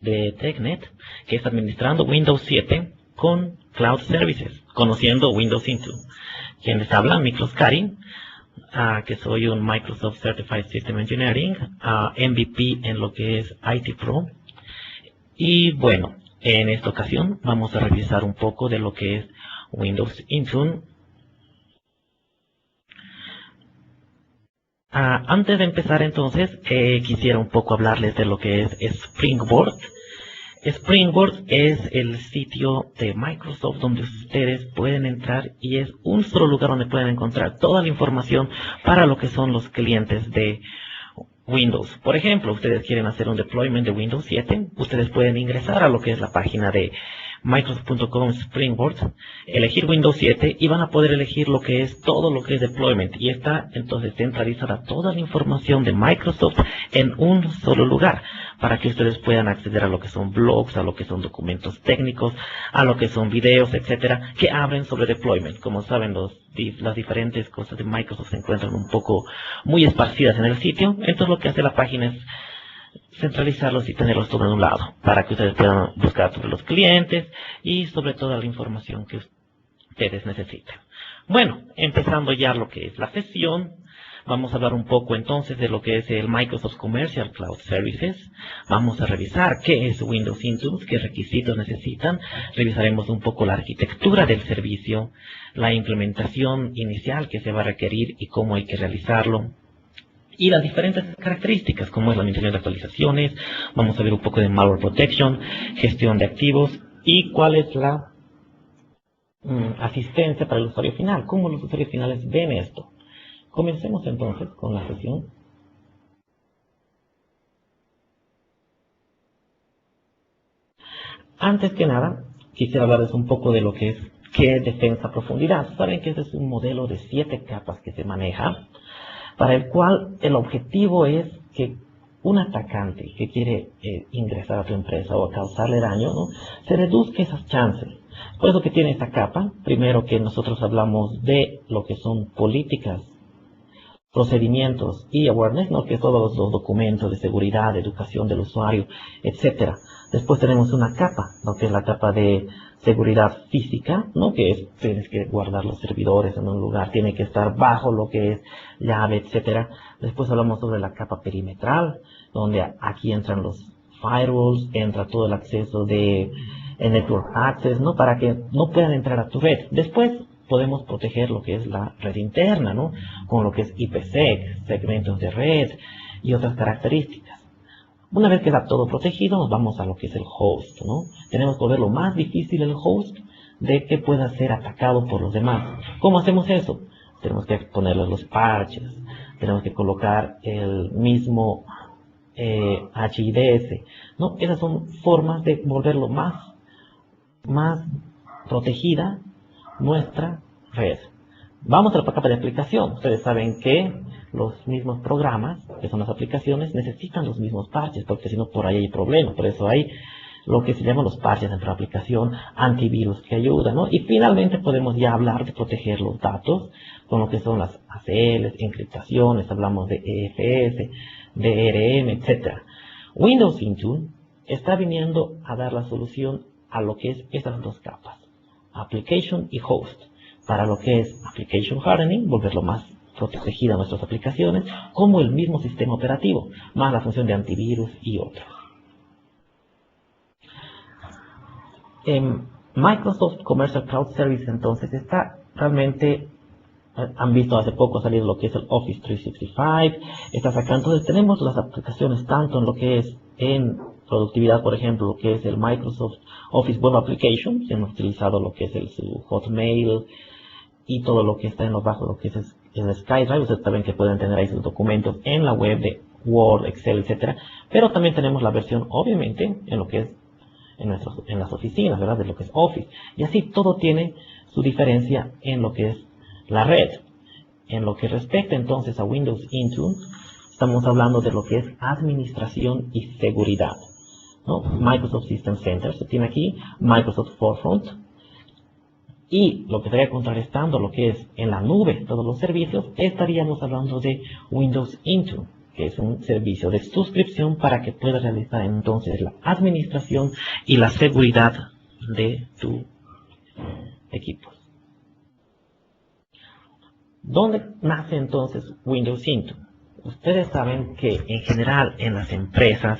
de TechNet, que es administrando Windows 7 con Cloud Services, conociendo Windows Intune. Quien les habla, Miklos Karin, que soy un Microsoft Certified System Engineering, MVP en lo que es IT Pro. Y bueno, en esta ocasión vamos a revisar un poco de lo que es Windows Intune. Antes de empezar entonces, quisiera un poco hablarles de lo que es Springboard. Springboard es el sitio de Microsoft donde ustedes pueden entrar y es un solo lugar donde pueden encontrar toda la información para lo que son los clientes de Windows. Por ejemplo, ustedes quieren hacer un deployment de Windows 7, ustedes pueden ingresar a lo que es la página de Microsoft.com Springboard, elegir Windows 7 y van a poder elegir lo que es todo lo que es deployment. Y está entonces centralizada toda la información de Microsoft en un solo lugar para que ustedes puedan acceder a lo que son blogs, a lo que son documentos técnicos, a lo que son videos, etcétera, que hablen sobre deployment. Como saben, las diferentes cosas de Microsoft se encuentran un poco muy esparcidas en el sitio. Entonces lo que hace la página es centralizarlos y tenerlos todo en un lado, para que ustedes puedan buscar sobre los clientes y sobre toda la información que ustedes necesiten. Bueno, empezando ya lo que es la sesión, vamos a hablar un poco entonces de lo que es el Microsoft Commercial Cloud Services. Vamos a revisar qué es Windows Intune, qué requisitos necesitan. Revisaremos un poco la arquitectura del servicio, la implementación inicial que se va a requerir y cómo hay que realizarlo. Y las diferentes características, como es la administración de actualizaciones, vamos a ver un poco de malware protection, gestión de activos y cuál es la asistencia para el usuario final, cómo los usuarios finales ven esto. Comencemos entonces con la sesión. Antes que nada, quisiera hablarles un poco de lo que es qué es defensa a profundidad. Saben que este es un modelo de 7 capas que se maneja, para el cual el objetivo es que un atacante que quiere ingresar a tu empresa o causarle daño, ¿no?, se reduzca esas chances. Por eso que tiene esta capa. Primero, que nosotros hablamos de lo que son políticas, procedimientos y awareness, ¿no?, que es todos los documentos de seguridad, de educación del usuario, etcétera. Después tenemos una capa, ¿no?, que es la capa de seguridad física, ¿no?, que es, tienes que guardar los servidores en un lugar, tiene que estar bajo lo que es llave, etcétera. Después hablamos sobre la capa perimetral, donde aquí entran los firewalls, entra todo el acceso de network access, ¿no?, para que no puedan entrar a tu red. Después podemos proteger lo que es la red interna, ¿no?, con lo que es IPsec, segmentos de red y otras características. Una vez que está todo protegido, nos vamos a lo que es el host, ¿no? Tenemos que volver lo más difícil el host de que pueda ser atacado por los demás. ¿Cómo hacemos eso? Tenemos que ponerle los parches, tenemos que colocar el mismo HIDS, ¿no? Esas son formas de volverlo más protegida nuestra red. Vamos a la capa de aplicación. Ustedes saben que los mismos programas, que son las aplicaciones, necesitan los mismos parches, porque si no, por ahí hay problemas. Por eso hay lo que se llaman los parches dentro de la aplicación, antivirus que ayudan, ¿no? Y finalmente podemos ya hablar de proteger los datos con lo que son las ACLs, encriptaciones, hablamos de EFS, DRM, etc. Windows Intune está viniendo a dar la solución a lo que es esas dos capas, Application y Host, para lo que es Application Hardening, volverlo más protegida a nuestras aplicaciones, como el mismo sistema operativo, más la función de antivirus y otros. Microsoft Commercial Cloud Service entonces está realmente, han visto hace poco salir lo que es el Office 365, está sacando, entonces tenemos las aplicaciones tanto en lo que es en productividad, por ejemplo, lo que es el Microsoft Office Web Application, hemos utilizado lo que es su Hotmail y todo lo que está en lo bajo, lo que es el SkyDrive. Ustedes saben que pueden tener ahí sus documentos en la web de Word, Excel, etcétera. Pero también tenemos la versión, obviamente, en lo que es en las oficinas, ¿verdad?, de lo que es Office. Y así todo tiene su diferencia en lo que es la red. En lo que respecta entonces a Windows Intune, estamos hablando de lo que es administración y seguridad, ¿no? Microsoft System Center se tiene aquí, Microsoft Forefront, y lo que estaría contrarrestando lo que es en la nube todos los servicios, estaríamos hablando de Windows Intune. que es un servicio de suscripción para que puedas realizar entonces la administración y la seguridad de tu equipo. ¿Dónde nace entonces Windows Intune? Ustedes saben que en general en las empresas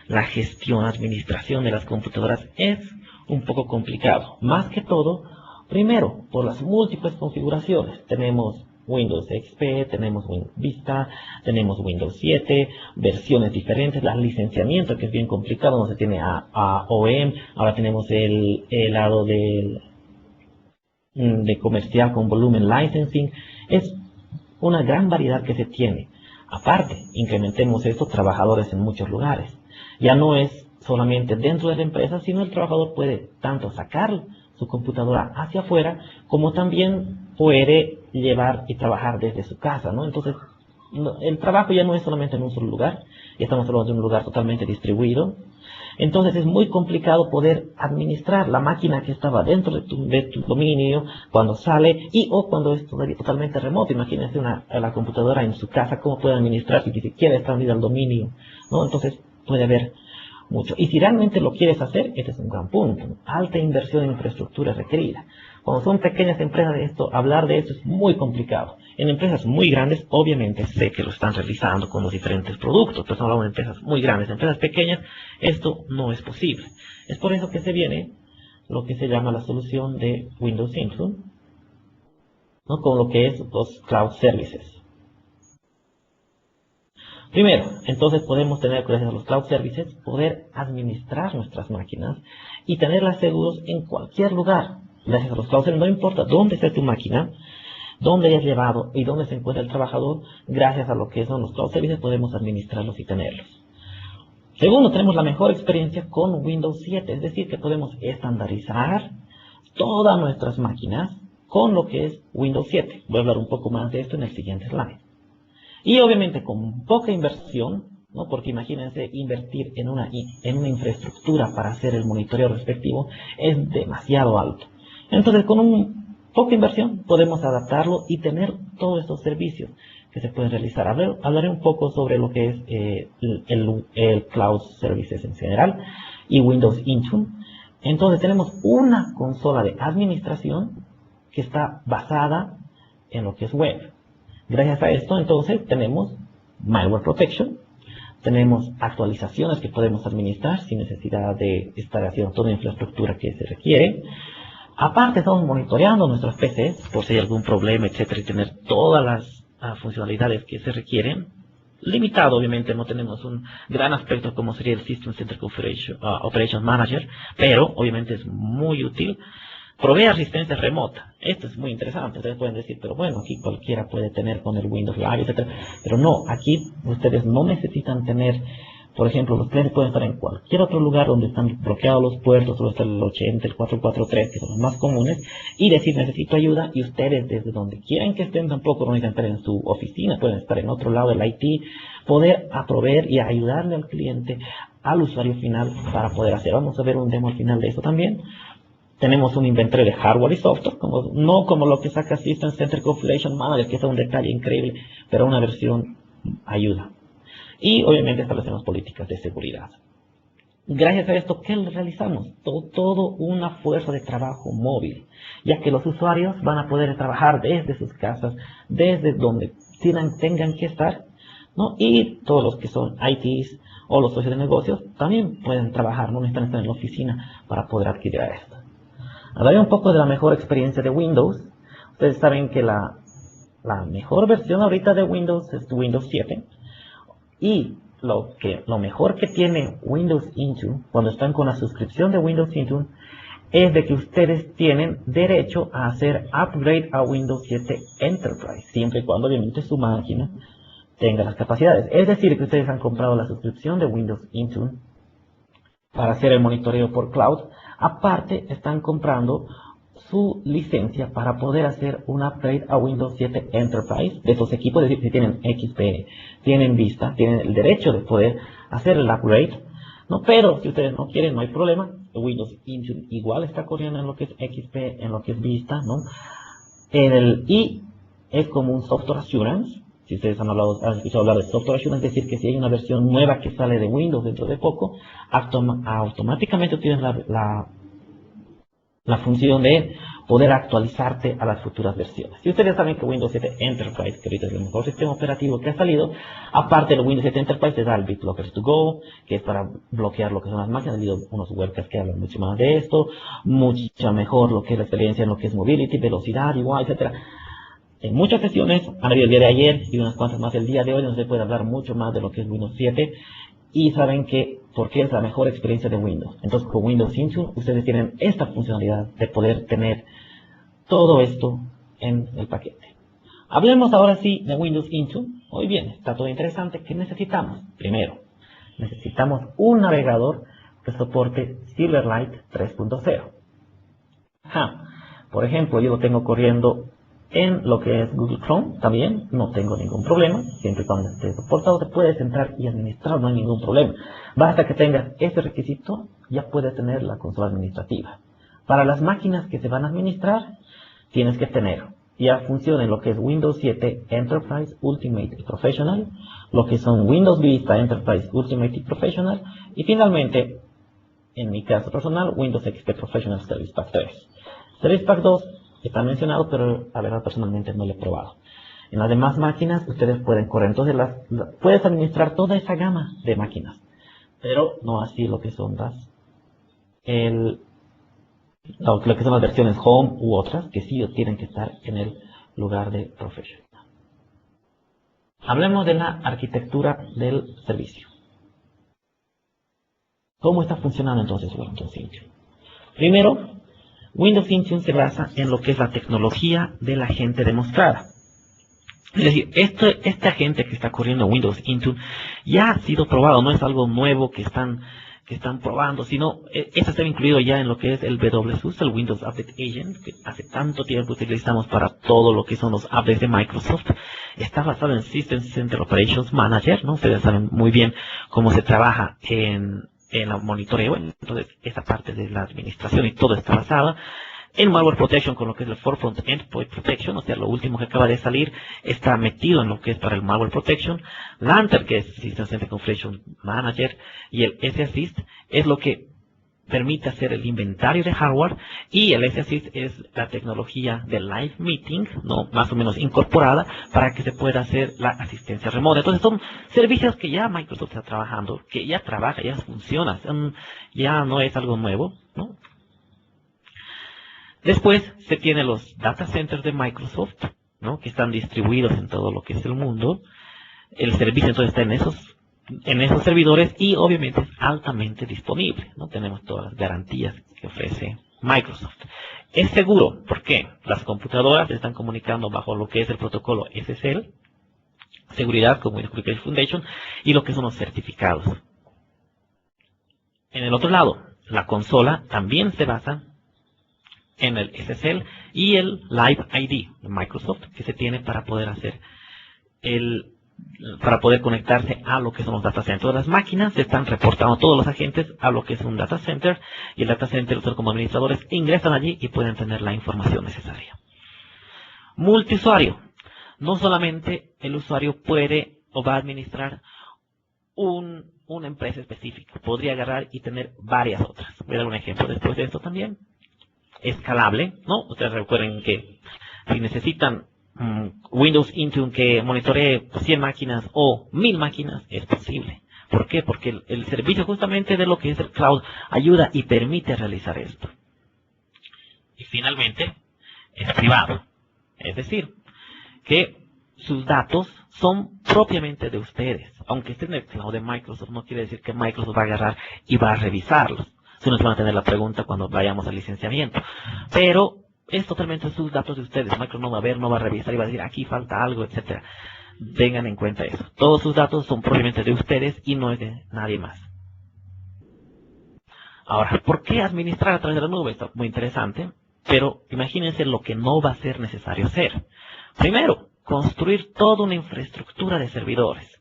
la gestión, administración de las computadoras es un poco complicado. Más que todo, primero, por las múltiples configuraciones. Tenemos Windows XP, tenemos Windows Vista, tenemos Windows 7, versiones diferentes, el licenciamiento que es bien complicado, no se tiene AOM, ahora tenemos el lado de comercial con volumen licensing. Es una gran variedad que se tiene. Aparte, incrementemos estos trabajadores en muchos lugares. Ya no es solamente dentro de la empresa, sino el trabajador puede tanto sacar su computadora hacia afuera, como también puede llevar y trabajar desde su casa, ¿no? Entonces, el trabajo ya no es solamente en un solo lugar, ya estamos hablando de un lugar totalmente distribuido. Entonces es muy complicado poder administrar la máquina que estaba dentro de tu dominio cuando sale o cuando es totalmente remoto. Imagínense la computadora en su casa, cómo puede administrar si ni siquiera está unida al dominio, ¿no? Entonces puede haber mucho. Y si realmente lo quieres hacer, este es un gran punto, ¿no? Alta inversión en infraestructura requerida. Cuando son pequeñas empresas, hablar de esto es muy complicado. En empresas muy grandes, obviamente sé que lo están realizando con los diferentes productos, pero estamos hablando de empresas muy grandes. En empresas pequeñas, esto no es posible. Es por eso que se viene lo que se llama la solución de Windows Intune, ¿no? Con lo que es los Cloud Services. Primero, entonces podemos tener, gracias a los Cloud Services, poder administrar nuestras máquinas y tenerlas seguros en cualquier lugar. Gracias a los Cloud Services, no importa dónde esté tu máquina, dónde hayas llevado y dónde se encuentra el trabajador, gracias a lo que son los Cloud Services podemos administrarlos y tenerlos. Segundo, tenemos la mejor experiencia con Windows 7, es decir, que podemos estandarizar todas nuestras máquinas con lo que es Windows 7. Voy a hablar un poco más de esto en el siguiente slide. Y obviamente con poca inversión, ¿no? Porque imagínense invertir en una infraestructura para hacer el monitoreo respectivo es demasiado alto. Entonces con poca inversión podemos adaptarlo y tener todos estos servicios que se pueden realizar. Hablaré un poco sobre lo que es el Cloud Services en general y Windows Intune. Entonces tenemos una consola de administración que está basada en lo que es web. Gracias a esto, entonces, tenemos malware protection, tenemos actualizaciones que podemos administrar sin necesidad de estar haciendo toda la infraestructura que se requiere. Aparte, estamos monitoreando nuestros PCs por si hay algún problema, etcétera, y tener todas las funcionalidades que se requieren. Limitado, obviamente, no tenemos un gran aspecto como sería el System Center Operations Manager, pero obviamente es muy útil. Provee asistencia remota. Esto es muy interesante. Ustedes pueden decir, pero bueno, aquí cualquiera puede tener con el Windows Live, etc. Pero no, aquí ustedes no necesitan tener, por ejemplo, los clientes pueden estar en cualquier otro lugar donde están bloqueados los puertos, o está el 80, el 443, que son los más comunes, y decir, necesito ayuda, y ustedes desde donde quieran que estén, tampoco no necesitan estar en su oficina, pueden estar en otro lado del IT, poder proveer y ayudarle al cliente, al usuario final, para poder hacer. Vamos a ver un demo al final de eso también. Tenemos un inventario de hardware y software, no como lo que saca System Center Configuration Manager, que es un detalle increíble, pero una versión ayuda. Y obviamente establecemos políticas de seguridad. Gracias a esto, ¿qué realizamos? Todo una fuerza de trabajo móvil, ya que los usuarios van a poder trabajar desde sus casas, desde donde tengan que estar, ¿no? Y todos los que son ITs o los socios de negocios también pueden trabajar, no necesitan estar en la oficina para poder adquirir esto. Hablaré un poco de la mejor experiencia de Windows. Ustedes saben que la mejor versión ahorita de Windows es Windows 7. Y lo mejor que tiene Windows Intune, cuando están con la suscripción de Windows Intune, es de que ustedes tienen derecho a hacer upgrade a Windows 7 Enterprise, siempre y cuando obviamente su máquina tenga las capacidades. Es decir, que ustedes han comprado la suscripción de Windows Intune para hacer el monitoreo por cloud. Aparte, están comprando su licencia para poder hacer un upgrade a Windows 7 Enterprise de esos equipos. Es decir, si tienen XP, tienen Vista, tienen el derecho de poder hacer el upgrade, ¿no? Pero si ustedes no quieren, no hay problema. Windows Intune igual está corriendo en lo que es XP, en lo que es Vista, ¿no? Y es como un software assurance. Si ustedes han escuchado hablar de software assurance, es decir, que si hay una versión nueva que sale de Windows dentro de poco, automáticamente tienes la función de poder actualizarte a las futuras versiones. Y ustedes saben que Windows 7 Enterprise, que ahorita es el mejor sistema operativo que ha salido, aparte de Windows 7 Enterprise, te da el BitBlocker to Go, que es para bloquear lo que son las máquinas. Ha habido unos webcasts que hablan mucho más de esto, mucho mejor lo que es la experiencia en lo que es mobility, velocidad, igual, etcétera. En muchas sesiones, han habido el día de ayer y unas cuantas más el día de hoy, donde se puede hablar mucho más de lo que es Windows 7, y saben que porque es la mejor experiencia de Windows. Entonces, con Windows Intune, ustedes tienen esta funcionalidad de poder tener todo esto en el paquete. Hablemos ahora sí de Windows Intune. Muy bien, está todo interesante. ¿Qué necesitamos? Primero, necesitamos un navegador que soporte Silverlight 3.0. Por ejemplo, yo lo tengo corriendo en lo que es Google Chrome también, no tengo ningún problema. Siempre y cuando esté soportado, te puedes entrar y administrar, no hay ningún problema. Basta que tengas ese requisito, ya puedes tener la consola administrativa. Para las máquinas que se van a administrar, tienes que tener ya funcione lo que es Windows 7 Enterprise, Ultimate y Professional, lo que son Windows Vista Enterprise, Ultimate y Professional, y finalmente, en mi caso personal, Windows XP Professional Service Pack 3. Service Pack 2 está mencionado, pero la verdad personalmente no lo he probado. En las demás máquinas ustedes pueden correr, entonces puedes administrar toda esa gama de máquinas, pero no así lo que son lo que son las versiones Home u otras, que sí tienen que estar en el lugar de Professional. Hablemos de la arquitectura del servicio. ¿Cómo está funcionando entonces Windows Intune? Primero, Windows Intune se basa en lo que es la tecnología de la agente demostrada. Es decir, este agente que está corriendo en Windows Intune ya ha sido probado, no es algo nuevo que están probando, sino eso está incluido ya en lo que es el WSUS, el Windows Update Agent, que hace tanto tiempo utilizamos para todo lo que son los updates de Microsoft. Está basado en System Center Operations Manager, ¿no? Ustedes saben muy bien cómo se trabaja en el monitoreo, entonces esa parte de la administración y todo está basada en Malware Protection con lo que es el Forefront Endpoint Protection, o sea, lo último que acaba de salir está metido en lo que es para el Malware Protection. Lantern, que es System Center Configuration Manager, y el S-Assist es lo que permite hacer el inventario de hardware, y el S-Assist es la tecnología de Live Meeting, ¿no? Más o menos incorporada para que se pueda hacer la asistencia remota. Entonces son servicios que ya Microsoft está trabajando, que ya trabaja, ya funciona, ya no es algo nuevo, ¿no? Después se tiene los data centers de Microsoft, ¿no? Que están distribuidos en todo lo que es el mundo. El servicio entonces está en esos servidores y obviamente es altamente disponible, ¿no? Tenemos todas las garantías que ofrece Microsoft. Es seguro, ¿por qué? Las computadoras se están comunicando bajo lo que es el protocolo SSL, seguridad como Windows Security Foundation, y lo que son los certificados. En el otro lado, la consola también se basa en el SSL y el Live ID de Microsoft que se tiene para poder hacer para poder conectarse a lo que son los data centers. Las máquinas se están reportando todos los agentes a lo que es un data center, y el data center, ustedes como administradores ingresan allí y pueden tener la información necesaria. Multiusuario. No solamente el usuario puede o va a administrar una empresa específica, podría agarrar y tener varias otras. Voy a dar un ejemplo después de esto también. Escalable, ¿no? Ustedes recuerden que si necesitan Windows Intune que monitoree 100 máquinas o 1000 máquinas, es posible. ¿Por qué? Porque el servicio justamente de lo que es el cloud ayuda y permite realizar esto. Y finalmente, es privado. Es decir, que sus datos son propiamente de ustedes. Aunque estén en el cloud de Microsoft, no quiere decir que Microsoft va a agarrar y va a revisarlos. Si nos van a tener la pregunta cuando vayamos al licenciamiento. Pero es totalmente sus datos de ustedes. Microsoft no va a ver, no va a revisar y va a decir aquí falta algo, etc. Tengan en cuenta eso. Todos sus datos son propiamente de ustedes y no es de nadie más. Ahora, ¿por qué administrar a través de la nube? Está muy interesante, pero imagínense lo que no va a ser necesario hacer. Primero, construir toda una infraestructura de servidores.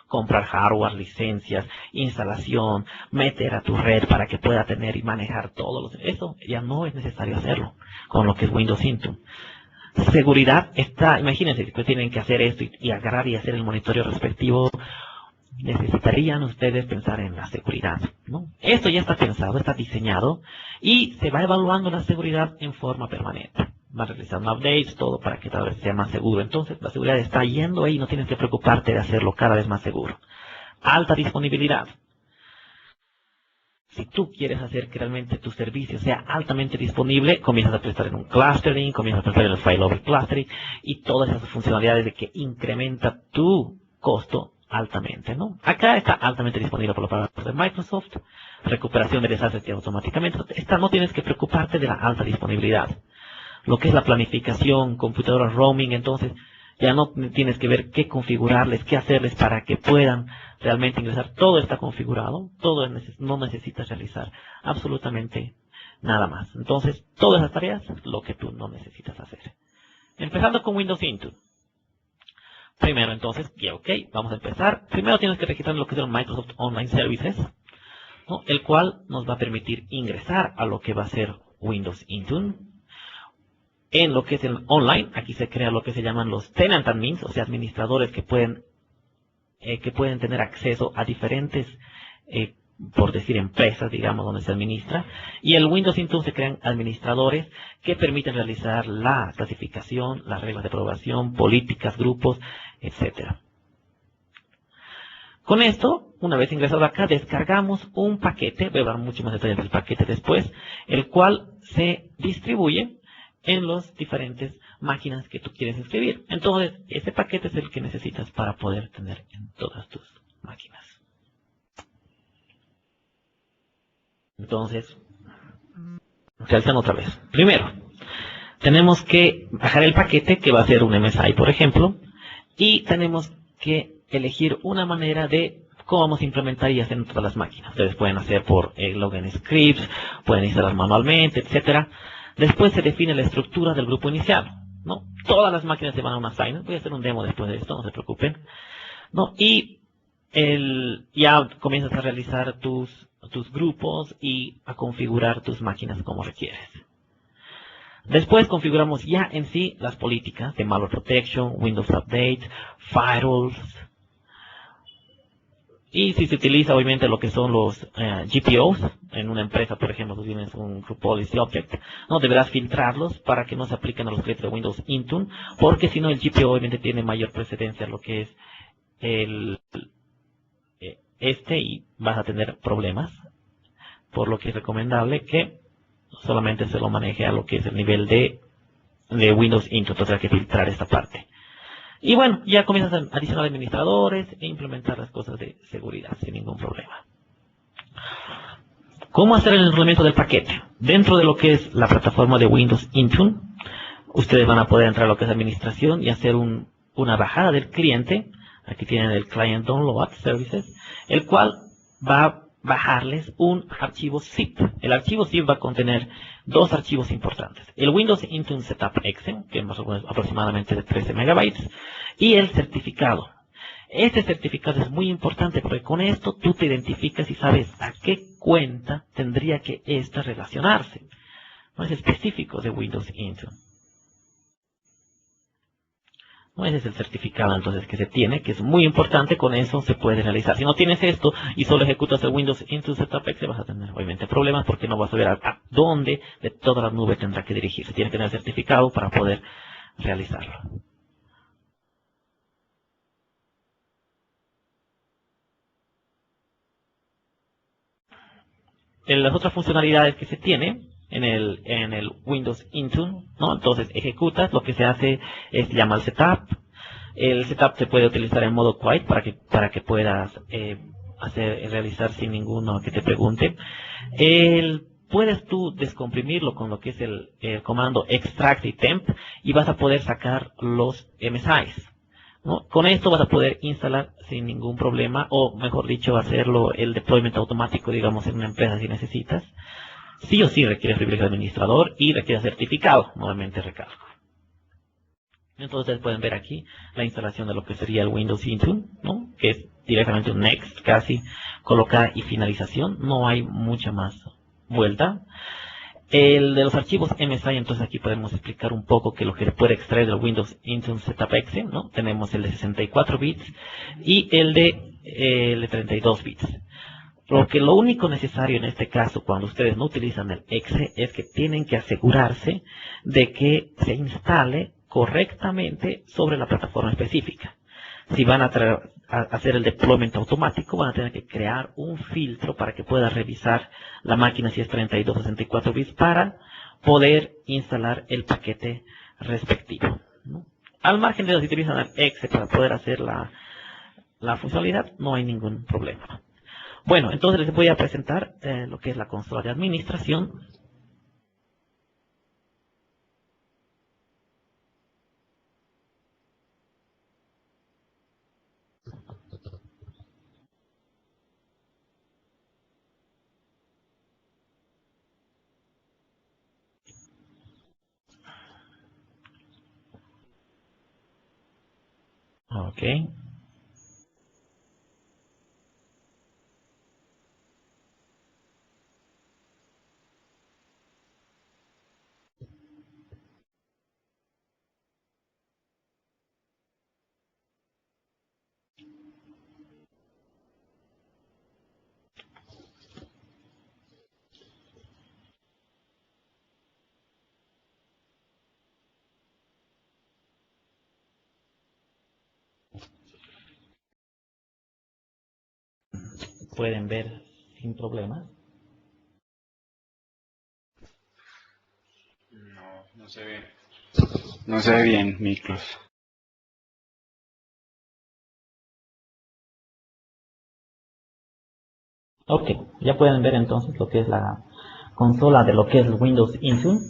Comprar hardware, licencias, instalación, meter a tu red para que pueda tener y manejar todo. Eso ya no es necesario hacerlo con lo que es Windows Intune. Seguridad está, imagínense, después tienen que hacer esto y agarrar y hacer el monitoreo respectivo. Necesitarían ustedes pensar en la seguridad, ¿no? Esto ya está pensado, está diseñado y se va evaluando la seguridad en forma permanente. Va realizando updates, todo para que cada vez sea más seguro. Entonces, la seguridad está yendo ahí y no tienes que preocuparte de hacerlo cada vez más seguro. Alta disponibilidad. Si tú quieres hacer que realmente tu servicio sea altamente disponible, comienzas a prestar en un clustering, comienzas a prestar en el failover clustering y todas esas funcionalidades de que incrementa tu costo altamente, ¿no? Acá está altamente disponible por los programas de Microsoft, recuperación de desastres ya automáticamente. Esta no tienes que preocuparte de la alta disponibilidad. Lo que es la planificación, computadoras roaming, entonces ya no tienes que ver qué configurarles, qué hacerles para que puedan realmente ingresar. Todo está configurado, no necesitas realizar absolutamente nada más. Entonces, todas las tareas, lo que tú no necesitas hacer. Empezando con Windows Intune. Primero, entonces, ya ok, vamos a empezar. Primero tienes que registrar lo que es el Microsoft Online Services, ¿no? El cual nos va a permitir ingresar a lo que va a ser Windows Intune. En lo que es el online, aquí se crea lo que se llaman los tenant admins, o sea, administradores que pueden tener acceso a diferentes, por decir, empresas, digamos, donde se administra. Y el Windows Intune se crean administradores que permiten realizar la clasificación, las reglas de aprobación, políticas, grupos, etcétera. Con esto, una vez ingresado acá, descargamos un paquete, voy a hablar mucho más detalles del paquete después, el cual se distribuye en las diferentes máquinas que tú quieres inscribir. Entonces, ese paquete es el que necesitas para poder tener en todas tus máquinas. Entonces, realizando otra vez. Primero, tenemos que bajar el paquete, que va a ser un MSI, por ejemplo, y tenemos que elegir una manera de cómo vamos a implementar y hacer en todas las máquinas. Ustedes pueden hacer por login scripts, pueden instalar manualmente, etcétera. Después se define la estructura del grupo inicial, ¿no? Todas las máquinas se van a una assignment. Voy a hacer un demo después de esto, no se preocupen, ¿no? Y ya comienzas a realizar tus grupos y a configurar tus máquinas como requieres. Después configuramos ya en sí las políticas de malware protection, Windows Update, firewalls. Y si se utiliza obviamente lo que son los GPOs, en una empresa, por ejemplo, tú tienes un Group Policy Object, no deberás filtrarlos para que no se apliquen a los clientes de Windows Intune, porque si no el GPO obviamente tiene mayor precedencia a lo que es y vas a tener problemas, por lo que es recomendable que solamente se lo maneje a lo que es el nivel de Windows Intune, entonces hay que filtrar esta parte. Y bueno, ya comienzas a adicionar administradores e implementar las cosas de seguridad sin ningún problema. ¿Cómo hacer el enrolamiento del paquete? Dentro de lo que es la plataforma de Windows Intune, ustedes van a poder entrar a lo que es administración y hacer una bajada del cliente. Aquí tienen el Client Download Services, el cual va a bajarles un archivo zip. El archivo zip va a contener dos archivos importantes. El Windows Intune Setup Exe, que es aproximadamente de 13 megabytes, y el certificado. Este certificado es muy importante porque con esto tú te identificas y sabes a qué cuenta tendría que esta relacionarse. No es específico de Windows Intune. Ese es el certificado entonces que se tiene, que es muy importante, con eso se puede realizar. Si no tienes esto y solo ejecutas el Windows Intune Setup Exe, vas a tener obviamente problemas porque no vas a ver a dónde de toda la nube tendrá que dirigirse. Tienes que tener el certificado para poder realizarlo. En las otras funcionalidades que se tiene en el Windows Intune, ¿no? Entonces ejecutas, lo que se hace es llamar setup. El setup se puede utilizar en modo quiet para que puedas realizar sin ninguno que te pregunte. Puedes tú descomprimirlo con lo que es el comando extract y temp y vas a poder sacar los MSIs, ¿no? Con esto vas a poder instalar sin ningún problema, o mejor dicho, hacerlo el deployment automático, digamos, en una empresa si necesitas. Sí o sí requiere privilegio de administrador y requiere certificado, nuevamente recalco. Entonces pueden ver aquí la instalación de lo que sería el Windows Intune, ¿no? Que es directamente un next, casi colocar y finalización, no hay mucha más vuelta. El de los archivos MSI, entonces aquí podemos explicar un poco que lo que se puede extraer del Windows Intune Setup Exe, ¿no? Tenemos el de 64 bits y el de 32 bits. Lo único necesario en este caso, cuando ustedes no utilizan el exe, es que tienen que asegurarse de que se instale correctamente sobre la plataforma específica. Si van a hacer el deployment automático, van a tener que crear un filtro para que pueda revisar la máquina si es 32 o 64 bits para poder instalar el paquete respectivo, ¿no? Al margen de los que utilizan el exe para poder hacer la funcionalidad, no hay ningún problema. Bueno, entonces les voy a presentar lo que es la consola de administración. Ok. Pueden ver sin problemas. No se ve. No se ve bien, micros. Ok, ya pueden ver entonces lo que es la consola de lo que es Windows Intune.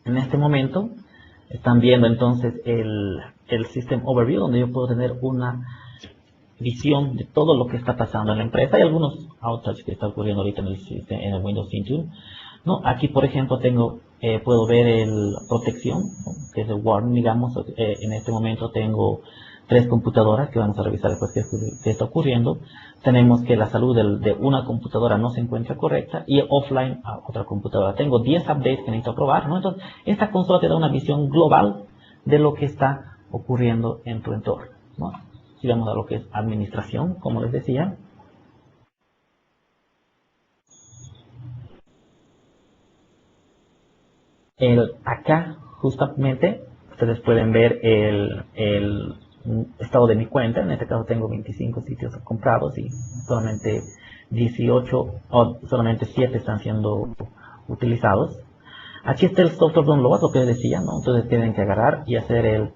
En este momento están viendo entonces el System Overview, donde yo puedo tener una visión de todo lo que está pasando en la empresa. Hay algunos outages que está ocurriendo ahorita en el Windows Intune, ¿no? Aquí, por ejemplo, puedo ver el protección, ¿no? Que es el warning, digamos. En este momento tengo 3 computadoras que vamos a revisar después qué está ocurriendo. Tenemos que la salud de una computadora no se encuentra correcta y offline a otra computadora. Tengo 10 updates que necesito aprobar, ¿no? Entonces, esta consola te da una visión global de lo que está ocurriendo en tu entorno, ¿no? Si vamos a lo que es administración, como les decía. Acá, justamente, ustedes pueden ver el estado de mi cuenta. En este caso tengo 25 sitios comprados y solamente 18 o solamente 7 están siendo utilizados. Aquí está el software download, lo que les decía, ¿no? Entonces tienen que agarrar y hacer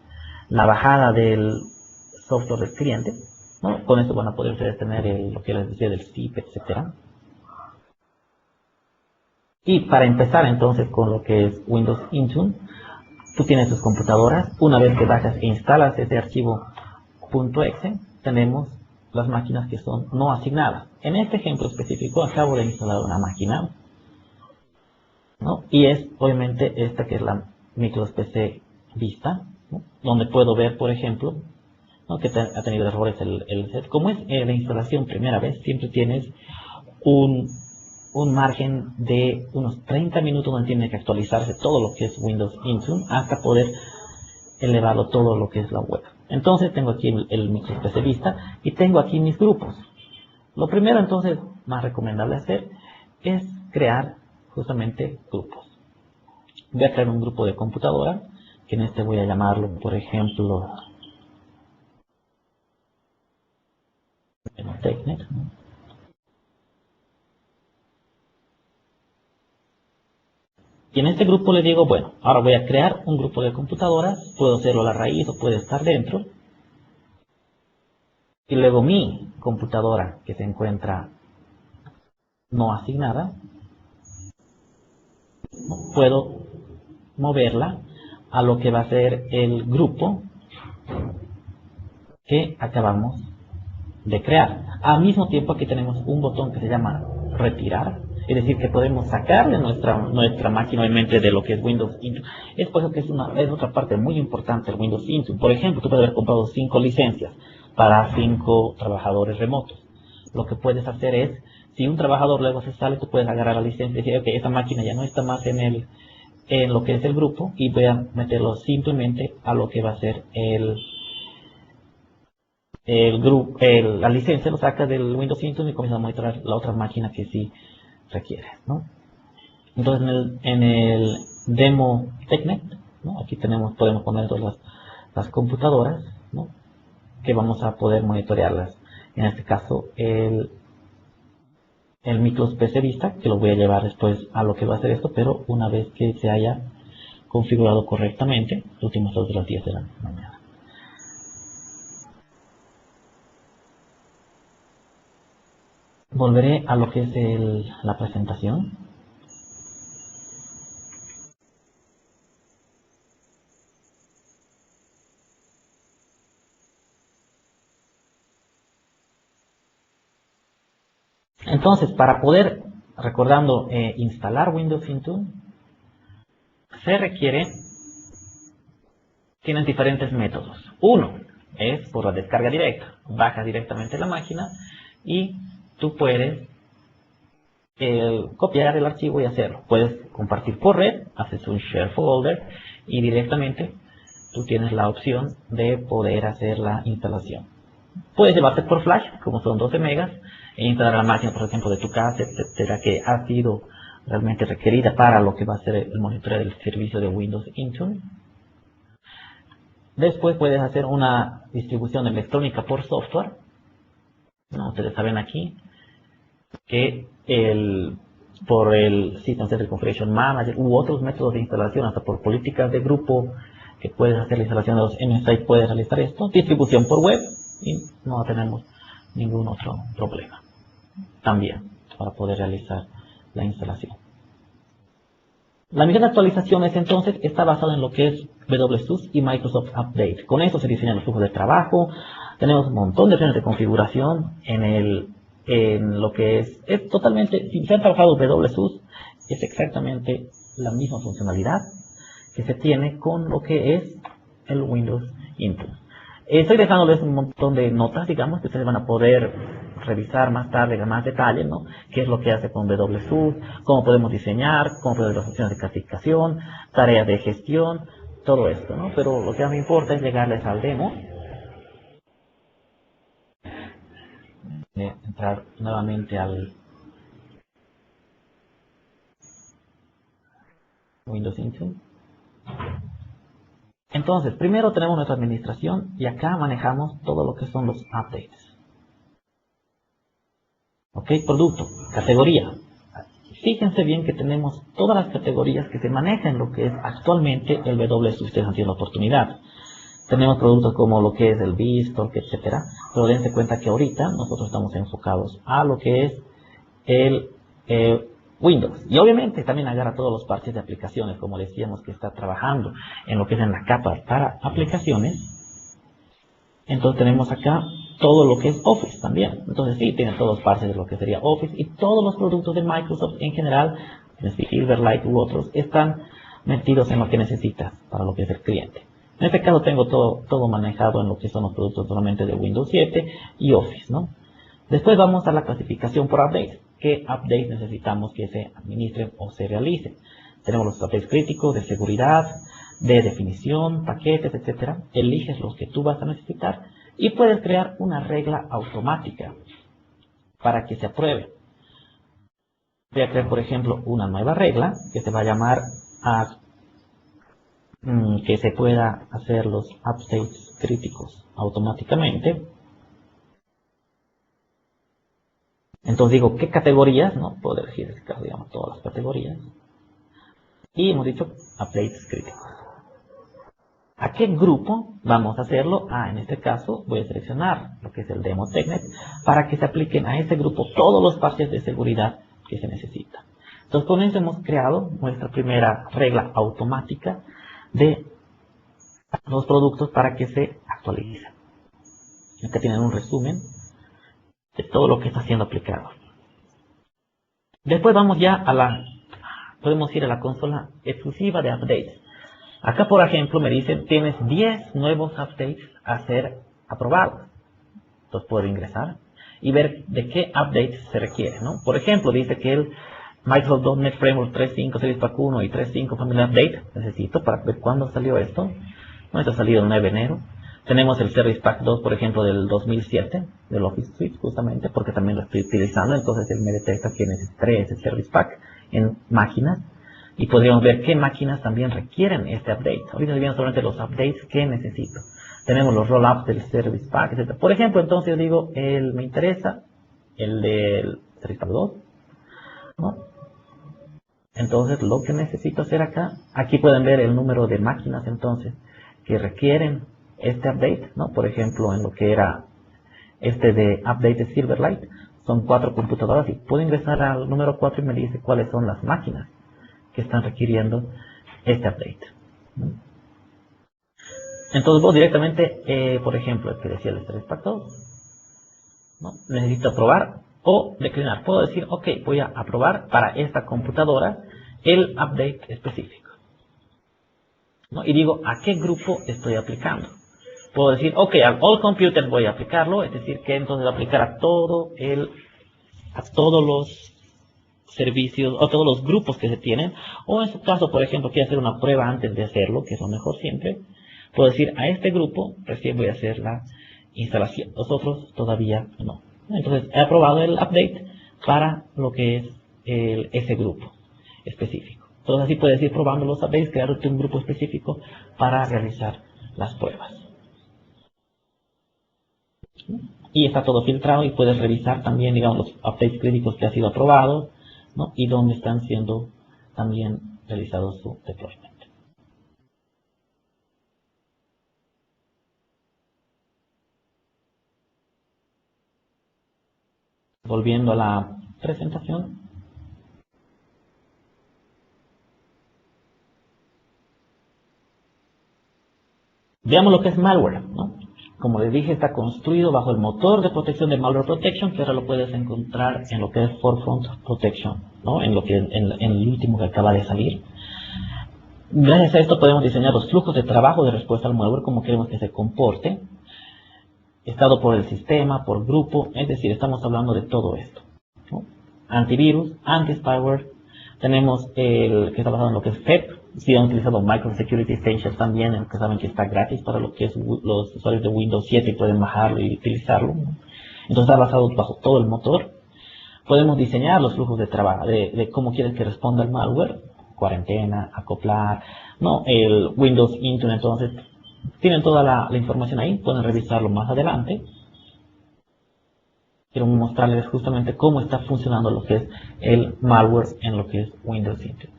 la bajada del software del cliente, ¿no? Con eso van a poder ustedes tener lo que les decía del zip, etcétera. Y para empezar entonces con lo que es Windows Intune, tú tienes tus computadoras. Una vez que bajas e instalas ese archivo .exe, tenemos las máquinas que son no asignadas. En este ejemplo específico acabo de instalar una máquina, ¿no? Y es obviamente esta que es la Micros PC Vista, ¿no? Donde puedo ver, por ejemplo, ¿no? Que ha tenido errores el set. Como es la instalación primera vez, siempre tienes un margen de unos 30 minutos donde tiene que actualizarse todo lo que es Windows Intune hasta poder elevarlo todo lo que es la web. Entonces tengo aquí el Micros PC Vista y tengo aquí mis grupos. Lo primero entonces más recomendable hacer es crear justamente grupos. Voy a crear un grupo de computadora, que en este voy a llamarlo, por ejemplo, TechNet, ¿no? Y en este grupo le digo, bueno, ahora voy a crear un grupo de computadoras, puedo hacerlo a la raíz o puede estar dentro. Y luego mi computadora que se encuentra no asignada, puedo moverla a lo que va a ser el grupo que acabamos de crear. Al mismo tiempo aquí tenemos un botón que se llama retirar, es decir, que podemos sacar de nuestra máquina obviamente de lo que es Windows Intune. Es por eso que es otra parte muy importante el Windows Intune. Por ejemplo, tú puedes haber comprado 5 licencias para 5 trabajadores remotos. Lo que puedes hacer es Si un trabajador luego se sale, tú puedes agarrar la licencia y decir, ok, esta máquina ya no está más en lo que es el grupo y voy a meterlo simplemente a lo que va a ser la licencia, lo saca del Windows Intune y comienza a monitorar la otra máquina que sí requiere, ¿no? Entonces en el demo TechNet, ¿no? Aquí podemos poner todas las computadoras, ¿no? Que vamos a poder monitorearlas. En este caso el micros PC Vista, que lo voy a llevar después a lo que va a hacer esto, pero una vez que se haya configurado correctamente, los últimos 2 de las 10 de la mañana. Volveré a lo que es la presentación. Entonces, para poder, recordando, instalar Windows Intune, se requiere, tienen diferentes métodos. Uno es por la descarga directa. Bajas directamente la máquina y tú puedes copiar el archivo y hacerlo. Puedes compartir por red, haces un share folder y directamente tú tienes la opción de poder hacer la instalación. Puedes llevarte por flash, como son 12 megas, e instalar la máquina, por ejemplo, de tu casa, etcétera, que ha sido realmente requerida para lo que va a ser el monitoreo del servicio de Windows Intune. Después puedes hacer una distribución electrónica por software. ¿No? Ustedes saben aquí que por el System Center Configuration Manager u otros métodos de instalación, hasta por políticas de grupo, que puedes hacer la instalación de los MSI, puedes realizar esto. Distribución por web y no tenemos ningún otro problema. También para poder realizar la instalación. La misión de actualizaciones entonces está basada en lo que es WSUS y Microsoft Update. Con eso se diseñan los flujos de trabajo. Tenemos un montón de opciones de configuración en lo que es totalmente, si se ha trabajado WSUS, es exactamente la misma funcionalidad que se tiene con lo que es el Windows Intune. Estoy dejándoles un montón de notas, digamos, que ustedes van a poder revisar más tarde en más detalle, ¿no? Qué es lo que hace con WSUS, cómo podemos diseñar, cómo podemos las opciones de clasificación, tareas de gestión, todo esto, ¿no? Pero lo que a mí me importa es llegarles al demo. Entrar nuevamente al Windows Intune. Entonces, primero tenemos nuestra administración y acá manejamos todo lo que son los updates. Ok, producto, categoría. Fíjense bien que tenemos todas las categorías que se manejan en lo que es actualmente el WSUS. Ustedes han tenido la oportunidad. Tenemos productos como lo que es el BizTalk, etcétera. Pero dense cuenta que ahorita nosotros estamos enfocados a lo que es el Windows. Y obviamente también agarra todos los parches de aplicaciones, como decíamos que está trabajando en lo que es en la capa para aplicaciones. Entonces tenemos acá todo lo que es Office también. Entonces sí, tiene todos los parches de lo que sería Office y todos los productos de Microsoft en general, Silverlight u otros, están metidos en lo que necesitas para lo que es el cliente. En este caso tengo todo manejado en lo que son los productos solamente de Windows 7 y Office, ¿no? Después vamos a la clasificación por updates. ¿Qué updates necesitamos que se administren o se realicen? Tenemos los updates críticos de seguridad, de definición, paquetes, etcétera. Eliges los que tú vas a necesitar y puedes crear una regla automática para que se apruebe. Voy a crear, por ejemplo, una nueva regla que se va a llamar que se pueda hacer los updates críticos automáticamente. Entonces digo, ¿qué categorías? ¿No? Puedo elegir en este caso, digamos, todas las categorías. Y hemos dicho updates críticos. ¿A qué grupo vamos a hacerlo? En este caso voy a seleccionar lo que es el demo TechNet para que se apliquen a ese grupo todos los parches de seguridad que se necesitan. Entonces con eso hemos creado nuestra primera regla automática de los productos para que se actualicen. Acá tienen un resumen de todo lo que está siendo aplicado. Después vamos ya podemos ir a la consola exclusiva de updates. Acá, por ejemplo, me dicen, tienes 10 nuevos updates a ser aprobados. Entonces puedo ingresar y ver de qué update se requiere, ¿no? Por ejemplo, dice que el Microsoft .NET Framework 3.5 Service Pack 1 y 3.5 Family Update necesito para ver cuándo salió esto. No, esto ha salido el 9 de enero. Tenemos el Service Pack 2, por ejemplo, del 2007, del Office Suite, justamente, porque también lo estoy utilizando. Entonces él me detecta que necesitaré ese Service Pack en máquinas. Y podríamos ver qué máquinas también requieren este update. Ahorita vienen solamente los updates que necesito. Tenemos los roll-ups del Service Pack, etc. Por ejemplo, entonces yo digo, me interesa el del Service Pack 2, ¿no? Entonces lo que necesito hacer acá, aquí pueden ver el número de máquinas entonces que requieren este update, ¿no? Por ejemplo, en lo que era este de update de Silverlight, son 4 computadoras y puedo ingresar al número 4 y me dice cuáles son las máquinas que están requiriendo este update, ¿no? Entonces vos directamente, por ejemplo, el que decía el Service Pack 2, ¿no? Necesito aprobar o declinar. Puedo decir, ok, voy a aprobar para esta computadora el update específico, ¿no? Y digo, ¿a qué grupo estoy aplicando? Puedo decir, ok, al All Computers voy a aplicarlo, es decir, que entonces voy a aplicar a todos los servicios o todos los grupos que se tienen, o en su caso, por ejemplo, quiero hacer una prueba antes de hacerlo, que es lo mejor siempre, puedo decir, a este grupo recién voy a hacer la instalación, los otros todavía no. Entonces, he aprobado el update para lo que es ese grupo específico. Entonces, así puedes ir probando los updates, crearte un grupo específico para realizar las pruebas. Y está todo filtrado y puedes revisar también, digamos, los updates críticos que ha sido aprobado, ¿no? Y dónde están siendo también realizados su deployment. Volviendo a la presentación. Veamos lo que es malware, ¿no? Como les dije, está construido bajo el motor de protección de Malware Protection, que ahora lo puedes encontrar en lo que es Forefront Protection, ¿no? En el último que acaba de salir. Gracias a esto podemos diseñar los flujos de trabajo de respuesta al malware como queremos que se comporte, estado por el sistema, por grupo, es decir, estamos hablando de todo esto, ¿no? Antivirus, anti-spyware, tenemos el que está basado en lo que es FEP, si han utilizado Microsoft Security Essentials también, que saben que está gratis para lo que es los usuarios de Windows 7 y pueden bajarlo y utilizarlo, ¿no? Entonces está basado bajo todo el motor. Podemos diseñar los flujos de trabajo, de cómo quieres que responda el malware, cuarentena, acoplar, ¿no? El Windows Intune, entonces tienen toda la información ahí, pueden revisarlo más adelante. Quiero mostrarles justamente cómo está funcionando lo que es el malware en lo que es Windows Intune.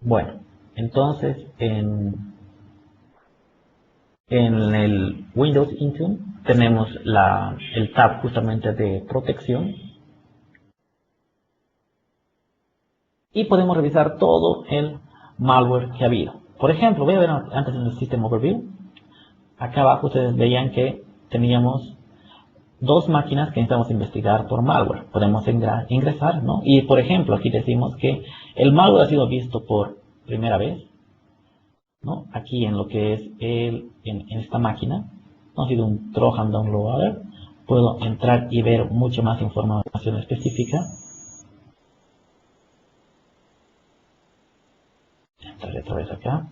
Bueno, entonces en el Windows Intune tenemos el tab justamente de protección y podemos revisar todo el malware que ha habido. Por ejemplo, voy a ver antes en el System Overview. Acá abajo ustedes veían que teníamos 2 máquinas que necesitamos investigar por malware. Podemos ingresar, ¿no? Y por ejemplo, aquí decimos que el malware ha sido visto por primera vez, ¿no? Aquí en lo que es en esta máquina, no ha sido un Trojan Downloader. Puedo entrar y ver mucho más información específica. Entraré otra vez acá.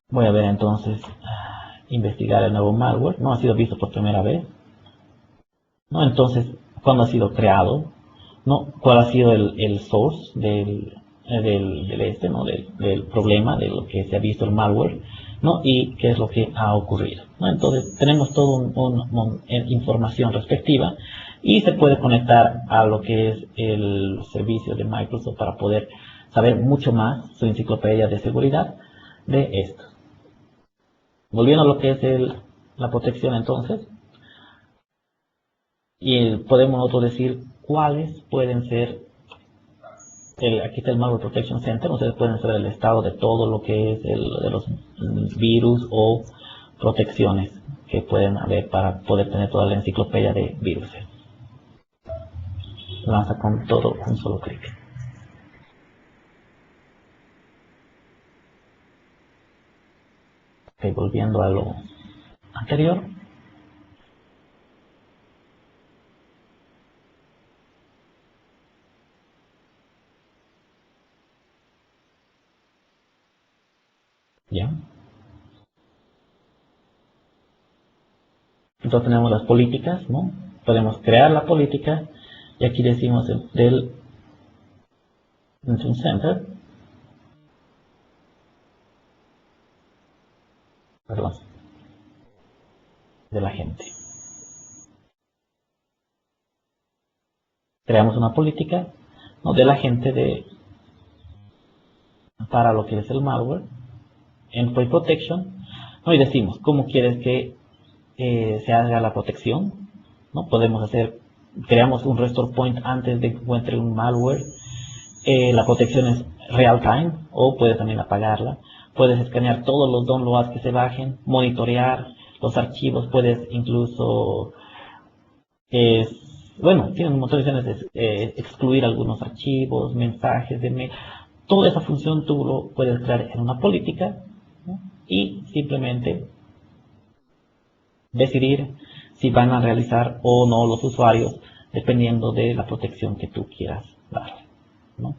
Voy a ver entonces, investigar el nuevo malware. No ha sido visto por primera vez, ¿no? Entonces, ¿cuándo ha sido creado? ¿No? ¿Cuál ha sido el source del problema, de lo que se ha visto el malware, ¿no? Y qué es lo que ha ocurrido, ¿no? Entonces, tenemos toda información respectiva y se puede conectar a lo que es el servicio de Microsoft para poder saber mucho más, su enciclopedia de seguridad de esto. Volviendo a lo que es la protección entonces, y podemos nosotros decir cuáles pueden ser, aquí está el Malware Protection Center, ustedes pueden saber el estado de todo lo que es de los virus o protecciones que pueden haber para poder tener toda la enciclopedia de virus. Lanza con todo un solo clic. Ok, volviendo a lo anterior. Ya. Entonces tenemos las políticas, ¿no? Podemos crear la política y aquí decimos del Intune Center, perdón, de la gente. Creamos una política, ¿no? De la gente para lo que es el malware, Endpoint Protection, ¿no? Y decimos cómo quieres que se haga la protección, ¿no? Creamos un restore point antes de que encuentre un malware. La protección es real time o puedes también apagarla. Puedes escanear todos los downloads que se bajen, monitorear los archivos, puedes incluso, tienes un montón de opciones de excluir algunos archivos, mensajes de mail. Toda esa función tú lo puedes crear en una política, ¿no? Y simplemente decidir si van a realizar o no los usuarios dependiendo de la protección que tú quieras dar, ¿no?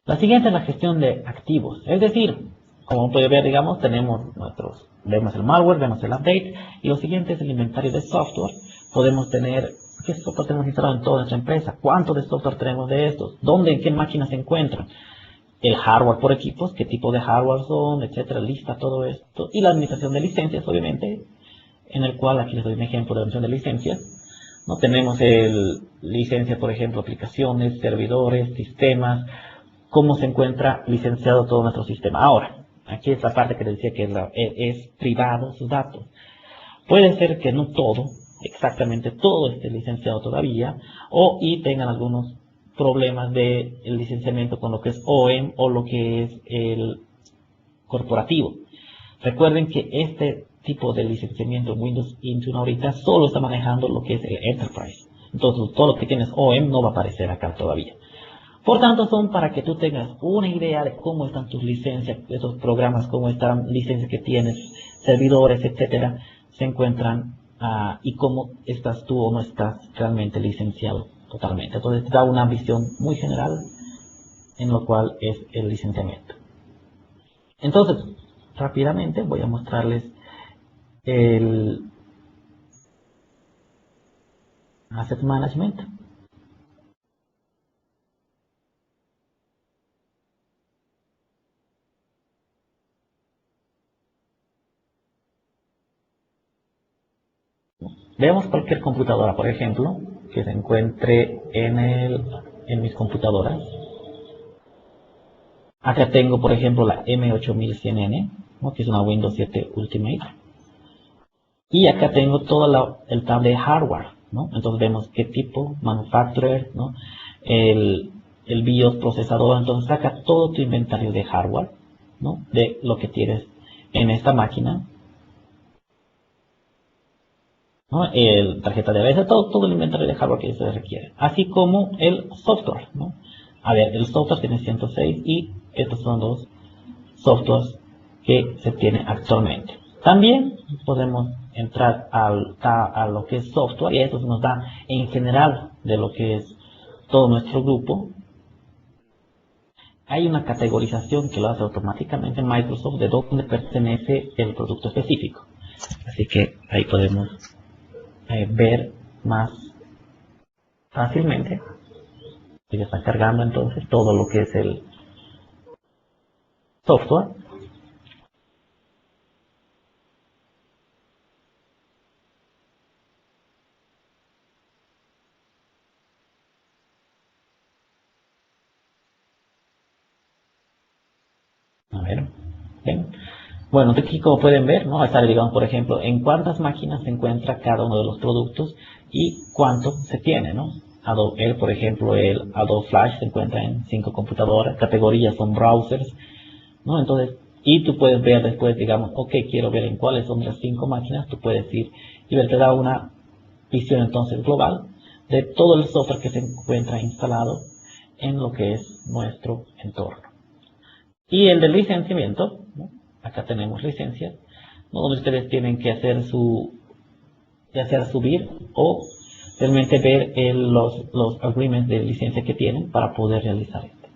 La siguiente es la gestión de activos, es decir, como puede ver, digamos, vemos el malware, vemos el update, y lo siguiente es el inventario de software. Podemos tener qué software tenemos instalado en toda nuestra empresa, cuánto de software tenemos de estos, dónde, en qué máquinas se encuentran, el hardware por equipos, qué tipo de hardware son, etcétera, lista todo esto, y la administración de licencias, obviamente, en el cual aquí les doy un ejemplo de administración de licencias. No tenemos licencia, por ejemplo, aplicaciones, servidores, sistemas, cómo se encuentra licenciado todo nuestro sistema. Ahora, aquí es la parte que les decía que es privado sus datos. Puede ser que no todo, exactamente todo esté licenciado todavía, y tengan algunos problemas de licenciamiento con lo que es OEM o lo que es el corporativo. Recuerden que este tipo de licenciamiento en Windows Intune ahorita solo está manejando lo que es el Enterprise. Entonces, todo lo que tienes OEM no va a aparecer acá todavía. Por tanto, son para que tú tengas una idea de cómo están tus licencias, esos programas, cómo están licencias que tienes, servidores, etcétera, se encuentran y cómo estás tú o no estás realmente licenciado totalmente. Entonces, te da una visión muy general en lo cual es el licenciamiento. Entonces, rápidamente voy a mostrarles el Asset Management. Veamos cualquier computadora, por ejemplo, que se encuentre en mis computadoras. Acá tengo, por ejemplo, la M8100N, ¿no? Que es una Windows 7 Ultimate. Y acá tengo todo el tab de hardware, ¿no? Entonces vemos qué tipo, manufacturer, ¿no? El BIOS, procesador. Entonces saca todo tu inventario de hardware, ¿no? De lo que tienes en esta máquina, ¿no? El tarjeta de video, todo el inventario de hardware que se requiere. Así como el software, ¿no? A ver, el software tiene 106 y estos son los softwares que se tiene actualmente. También podemos entrar a lo que es software y esto nos da en general de lo que es todo nuestro grupo. Hay una categorización que lo hace automáticamente Microsoft de dónde pertenece el producto específico. Así que ahí podemos ver más fácilmente. Ya está cargando entonces todo lo que es el software. ver. ¿Ven? Bueno, aquí como pueden ver, ¿no? Sale, digamos, por ejemplo, en cuántas máquinas se encuentra cada uno de los productos y cuánto se tiene, ¿no? Por ejemplo, el Adobe Flash se encuentra en 5 computadoras, categorías son browsers, ¿no? Entonces, y tú puedes ver después, digamos, ok, quiero ver en cuáles son las 5 máquinas, tú puedes ir y ver, te da una visión entonces global de todo el software que se encuentra instalado en lo que es nuestro entorno. Y el del licenciamiento, ¿no? Acá tenemos licencias, ¿no? Donde ustedes tienen que hacer ya sea subir o realmente ver los agreements de licencia que tienen para poder realizar esto.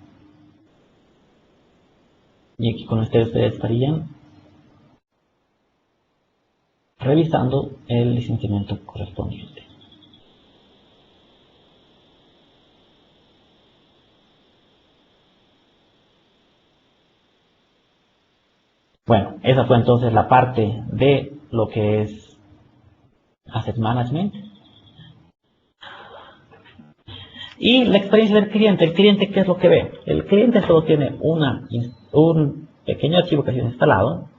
Y aquí con ustedes estarían revisando el licenciamiento correspondiente. Bueno, esa fue entonces la parte de lo que es Asset Management. Y la experiencia del cliente. El cliente, ¿qué es lo que ve? El cliente solo tiene un pequeño archivo que ha sido instalado,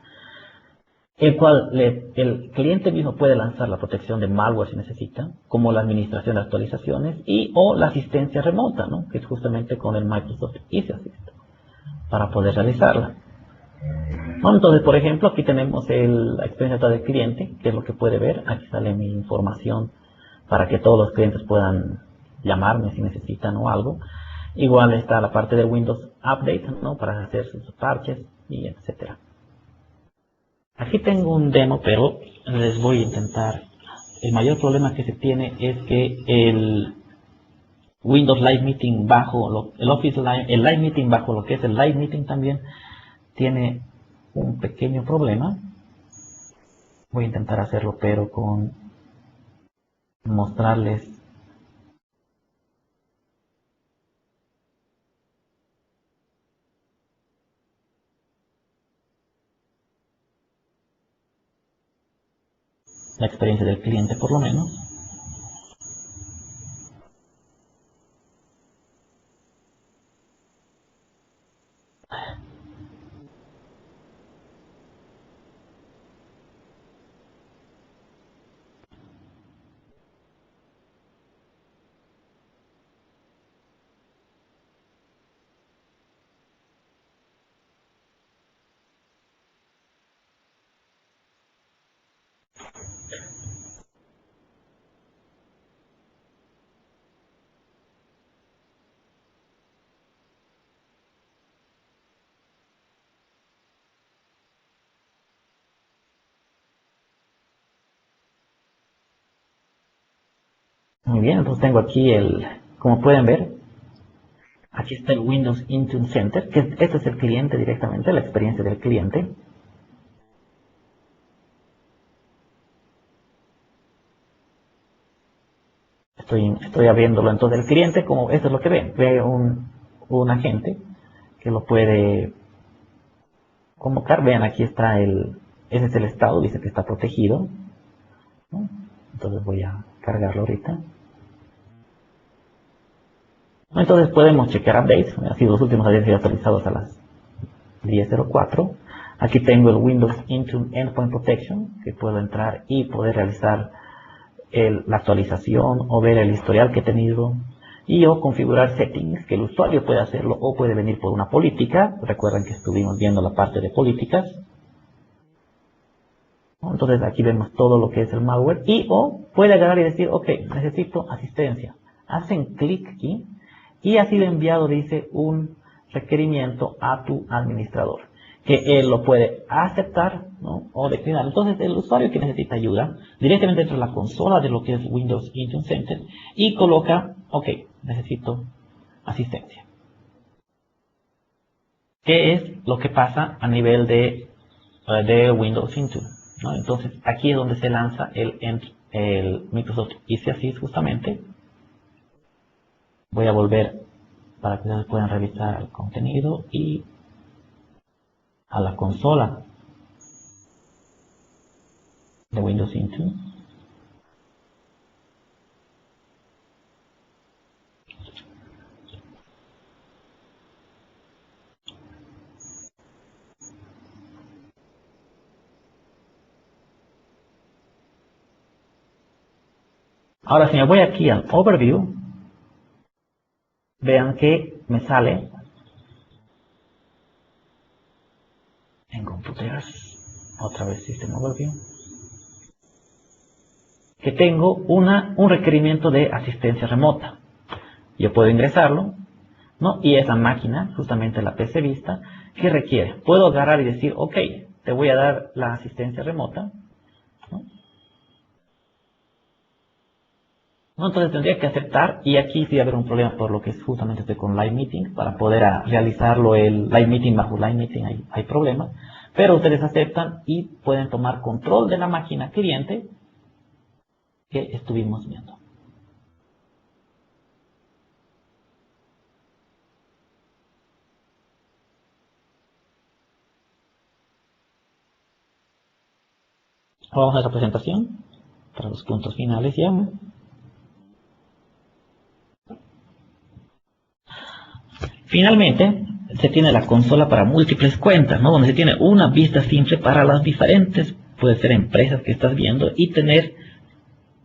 el cual el cliente mismo puede lanzar la protección de malware si necesita, como la administración de actualizaciones o la asistencia remota, ¿no? Que es justamente con el Microsoft Easy Assist, para poder realizarla. Bueno, entonces, por ejemplo, aquí tenemos la experiencia del cliente, que es lo que puede ver. Aquí sale mi información para que todos los clientes puedan llamarme si necesitan o algo. Igual está la parte de Windows Update, ¿no? Para hacer sus parches y etcétera. Aquí tengo un demo, pero les voy a intentar. El mayor problema que se tiene es que el Windows Live Meeting el Office Live, el Live Meeting bajo lo que es el Live Meeting también tiene un pequeño problema. Voy a intentar hacerlo, pero con mostrarles la experiencia del cliente por lo menos. Muy bien, entonces tengo aquí como pueden ver, aquí está el Windows Intune Center, que este es el cliente directamente, la experiencia del cliente. Estoy abriéndolo entonces el cliente, como esto es lo que ve un agente que lo puede convocar. Vean, aquí está ese es el estado, dice que está protegido, ¿no? Entonces voy a cargarlo ahorita. Entonces podemos chequear updates, así los últimos habían sido actualizados a las 10:04. Aquí tengo el Windows Intune Endpoint Protection, que puedo entrar y poder realizar la actualización o ver el historial que he tenido o configurar settings, que el usuario puede hacerlo o puede venir por una política. Recuerden que estuvimos viendo la parte de políticas, ¿no? Entonces aquí vemos todo lo que es el malware o puede agarrar y decir, ok, necesito asistencia. Hacen clic aquí y ha sido enviado, dice, un requerimiento a tu administrador, que él lo puede aceptar, ¿no? O declinar. Entonces el usuario que necesita ayuda directamente entra a la consola de lo que es Windows Intune Center y coloca, ok, necesito asistencia. ¿Qué es lo que pasa a nivel de Windows Intune, ¿no? Entonces aquí es donde se lanza el Microsoft Easy Assist justamente. Voy a volver para que ustedes puedan revisar el contenido y a la consola de Windows Intune. Ahora, si me voy aquí al Overview, vean que me sale en Computers, otra vez System Overview, que tengo un requerimiento de asistencia remota. Yo puedo ingresarlo, ¿no? Y es la máquina, justamente la PC Vista, que requiere. Puedo agarrar y decir, ok, te voy a dar la asistencia remota, ¿no? Entonces tendría que aceptar, y aquí sí va a haber un problema por lo que justamente estoy con Live Meeting. Para poder realizarlo el Live Meeting bajo Live Meeting hay problemas, pero ustedes aceptan y pueden tomar control de la máquina cliente que estuvimos viendo. Vamos a esa presentación para los puntos finales ya. Finalmente, se tiene la consola para múltiples cuentas, ¿no? Donde se tiene una vista simple para las diferentes, puede ser empresas que estás viendo, y tener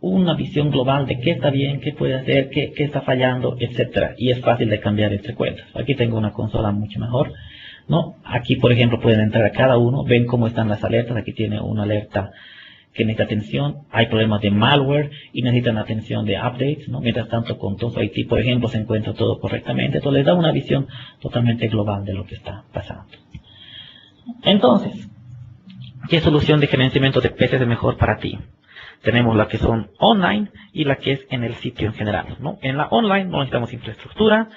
una visión global de qué está bien, qué puede hacer, qué está fallando, etcétera. Y es fácil de cambiar entre cuentas. Aquí tengo una consola mucho mejor, ¿no? Aquí, por ejemplo, pueden entrar a cada uno, ven cómo están las alertas. Aquí tiene una alerta que necesita atención, hay problemas de malware y necesitan atención de updates, ¿no? Mientras tanto, con TOS IT, por ejemplo, se encuentra todo correctamente. Entonces les da una visión totalmente global de lo que está pasando. Entonces, ¿qué solución de gerenciamiento de PCs es mejor para ti? Tenemos la que son online y la que es en el sitio en general, ¿no? En la online no necesitamos infraestructura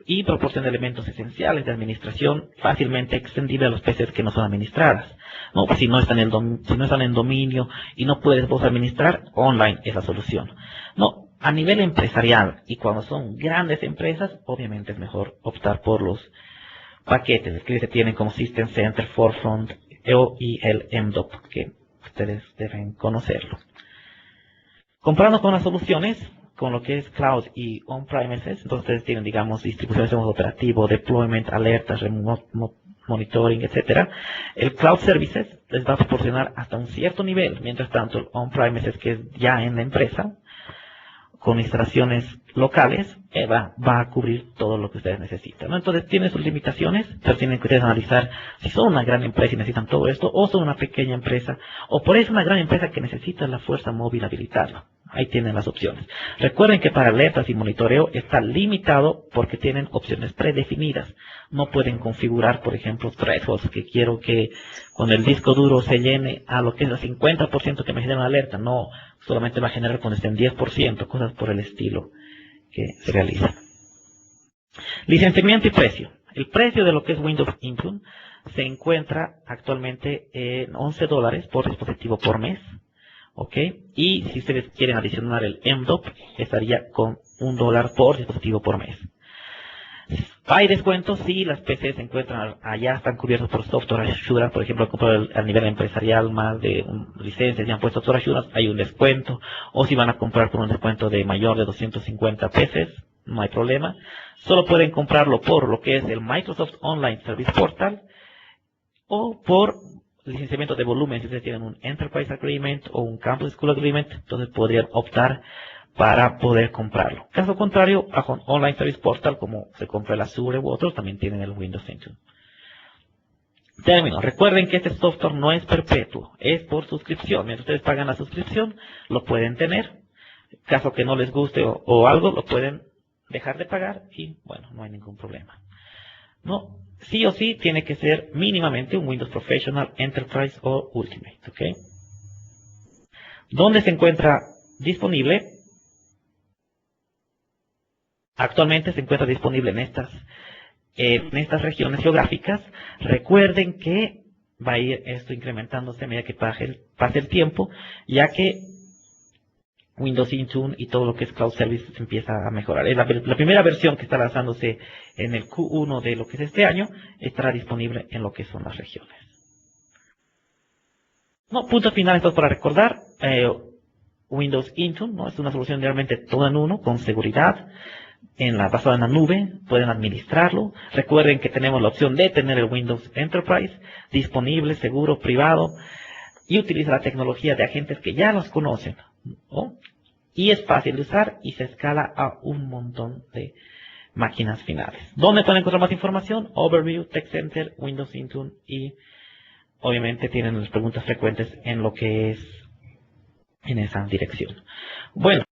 y proporciona elementos esenciales de administración fácilmente extendibles a los PCs que no son administradas, ¿no? Si no están en dominio y no puedes vos administrar, online es la solución, ¿no? A nivel empresarial y cuando son grandes empresas, obviamente es mejor optar por los paquetes que se tienen como System Center, Forefront y el MDOP, que ustedes deben conocerlo. Comparando con las soluciones, con lo que es Cloud y On-Premises, entonces ustedes tienen, digamos, distribuciones de modo operativo, deployment, alertas, remote monitoring, etcétera. El Cloud Services les va a proporcionar hasta un cierto nivel, mientras tanto el On-Premises, que es ya en la empresa, con instalaciones locales, va a cubrir todo lo que ustedes necesitan, ¿no? Entonces tiene sus limitaciones, pero tienen que ustedes analizar si son una gran empresa y necesitan todo esto, o son una pequeña empresa, o por eso una gran empresa que necesita la fuerza móvil habilitarla. Ahí tienen las opciones. Recuerden que para alertas y monitoreo está limitado porque tienen opciones predefinidas. No pueden configurar, por ejemplo, thresholds, que quiero que cuando el disco duro se llene a lo que es el 50% que me genera una alerta. No, solamente va a generar cuando esté en 10%, cosas por el estilo que se realizan. Licenciamiento y precio. El precio de lo que es Windows Intune se encuentra actualmente en $11 por dispositivo por mes. ¿Ok? Y si ustedes quieren adicionar el MDOP, estaría con $1 por dispositivo por mes. Hay descuentos si las PCs se encuentran allá, están cubiertos por Software Assurance. Por ejemplo, a nivel empresarial más de licencias y han puesto Software Assurance, hay un descuento. O si van a comprar por un descuento de mayor de 250 PCs, no hay problema. Solo pueden comprarlo por lo que es el Microsoft Online Service Portal o por licenciamiento de volumen. Si ustedes tienen un Enterprise Agreement o un Campus School Agreement, entonces podrían optar para poder comprarlo. Caso contrario, bajo Online Service Portal, como se compra el Azure u otros, también tienen el Windows Intune. Término. Recuerden que este software no es perpetuo, es por suscripción. Mientras ustedes pagan la suscripción, lo pueden tener. Caso que no les guste o algo, lo pueden dejar de pagar y, bueno, no hay ningún problema. No, sí o sí tiene que ser mínimamente un Windows Professional, Enterprise o Ultimate, ¿ok? ¿Dónde se encuentra disponible? Actualmente se encuentra disponible en estas regiones geográficas. Recuerden que va a ir esto incrementándose a medida que pase el tiempo, ya que Windows Intune y todo lo que es Cloud Services empieza a mejorar. La primera versión que está lanzándose en el Q1 de lo que es este año estará disponible en lo que son las regiones. No, punto final, entonces, para recordar, Windows Intune, ¿no? Es una solución realmente todo en uno, con seguridad, basada en la nube, pueden administrarlo. Recuerden que tenemos la opción de tener el Windows Enterprise disponible, seguro, privado, y utiliza la tecnología de agentes que ya los conocen, ¿no? y es fácil de usar y se escala a un montón de máquinas finales. ¿Dónde pueden encontrar más información? Overview, Tech Center, Windows Intune y obviamente tienen las preguntas frecuentes en lo que es en esa dirección. Bueno,